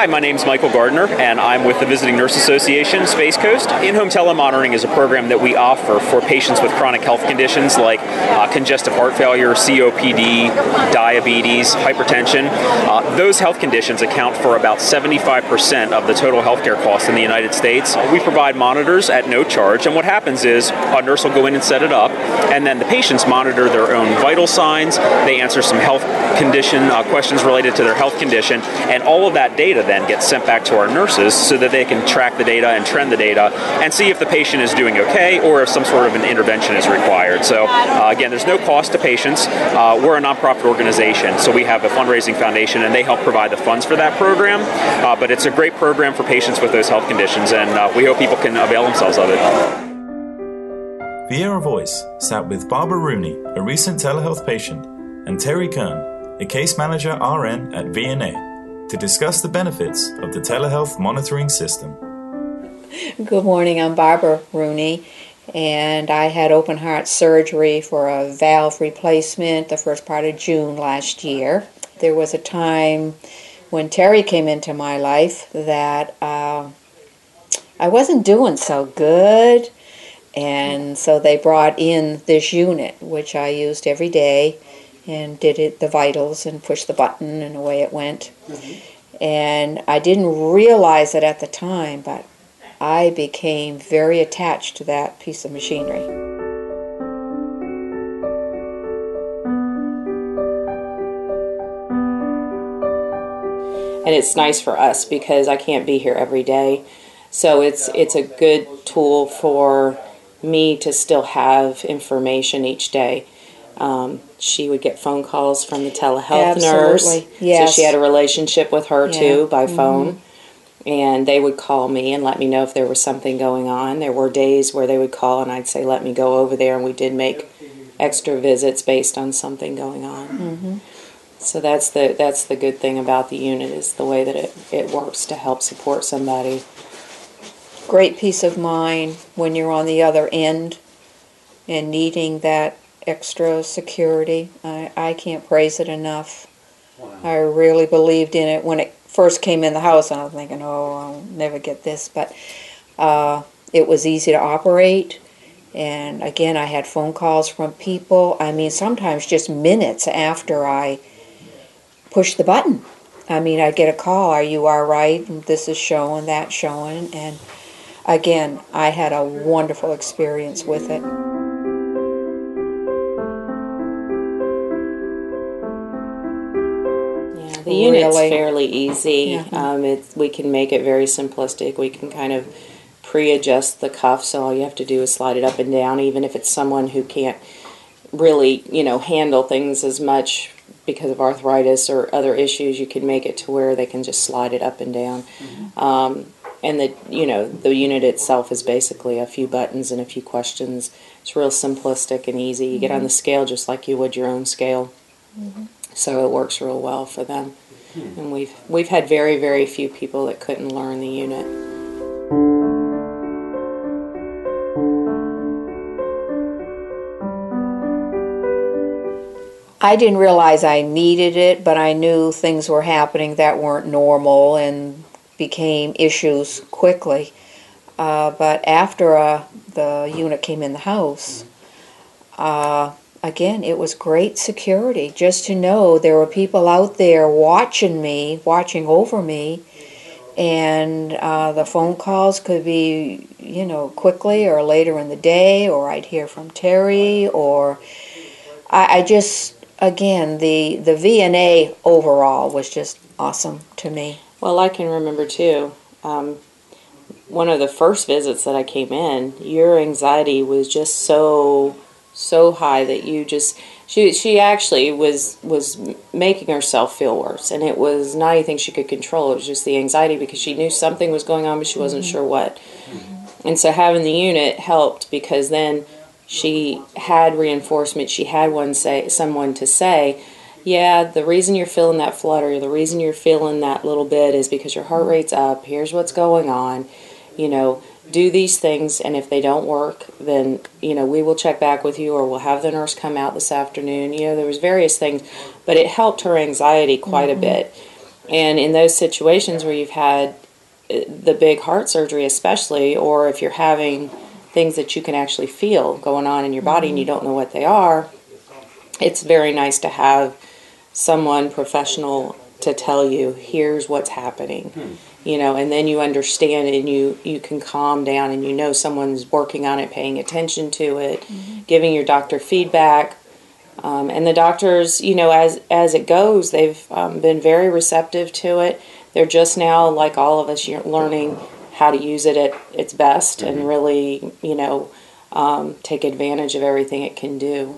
Hi, my name is Michael Gardner, and I'm with the Visiting Nurse Association, Space Coast. In-home telemonitoring is a program that we offer for patients with chronic health conditions like congestive heart failure, COPD, diabetes, hypertension. Those health conditions account for about 75% of the total healthcare costs in the United States. We provide monitors at no charge, and what happens is a nurse will go in and set it up, and then the patients monitor their own vital signs. They answer some health condition questions related to their health condition, and all of that data then gets sent back to our nurses so that they can track the data and trend the data and see if the patient is doing okay or if some sort of an intervention is required. So again, there's no cost to patients. We're a nonprofit organization, so we have a fundraising foundation and they help provide the funds for that program. But it's a great program for patients with those health conditions, and we hope people can avail themselves of it. Viera Voice sat with Barbara Rooney, a recent telehealth patient, and Terry Kern, a case manager RN at VNA, to discuss the benefits of the telehealth monitoring system. Good morning, I'm Barbara Rooney, and I had open heart surgery for a valve replacement the first part of June last year. There was a time when Terry came into my life that I wasn't doing so good, and so they brought in this unit, which I used every day, and did the vitals and pushed the button and away it went. And I didn't realize it at the time, but I became very attached to that piece of machinery. And it's nice for us because I can't be here every day. So it's a good tool for me to still have information each day. She would get phone calls from the telehealth nurse. Yes. So she had a relationship with her too by phone. And they would call me and let me know if there was something going on. There were days where they would call and I'd say, let me go over there, and we did make extra visits based on something going on. So that's the good thing about the unit, is the way that it works to help support somebody. Great peace of mind when you're on the other end and needing that extra security. I can't praise it enough. Wow. I really believed in it when it first came in the house, and I was thinking, oh, I'll never get this, but it was easy to operate. And again, I had phone calls from people, I mean, sometimes just minutes after I pushed the button. I mean, I'd get a call, are you all right? And this is showing, that's showing. And again, I had a wonderful experience with it. The unit's fairly easy. We can make it very simplistic. We can kind of pre-adjust the cuff, so all you have to do is slide it up and down, even if it's someone who can't really, handle things as much because of arthritis or other issues. You can make it to where they can just slide it up and down. And the unit itself is basically a few buttons and a few questions. It's real simplistic and easy. You get on the scale just like you would your own scale. So it works real well for them. And we've had very, very few people that couldn't learn the unit. I didn't realize I needed it, but I knew things were happening that weren't normal and became issues quickly. But after the unit came in the house, again, it was great security just to know there were people out there watching me, watching over me, and the phone calls could be, quickly or later in the day, or I'd hear from Terry, or I just, again, the VNA overall was just awesome to me. Well, I can remember too, one of the first visits that I came in, your anxiety was just so high that you just, she actually was making herself feel worse, and it was not anything she could control. It was just the anxiety because she knew something was going on, but she wasn't sure what. And so having the unit helped, because then she had reinforcement. She had someone to say, yeah, the reason you're feeling that flutter, the reason you're feeling that little bit is because your heart rate's up. Here's what's going on. Do these things, and if they don't work, then, we will check back with you, or we'll have the nurse come out this afternoon. There was various things, but it helped her anxiety quite a bit. And in those situations where you've had the big heart surgery especially, or if you're having things that you can actually feel going on in your body and you don't know what they are, it's very nice to have someone professional to tell you, here's what's happening. You know, and then you understand it, and you can calm down, and you know someone's working on it, paying attention to it, giving your doctor feedback. And the doctors, you know, as it goes, they've been very receptive to it. They're just now, like all of us, you're learning how to use it at its best and really, you know, take advantage of everything it can do.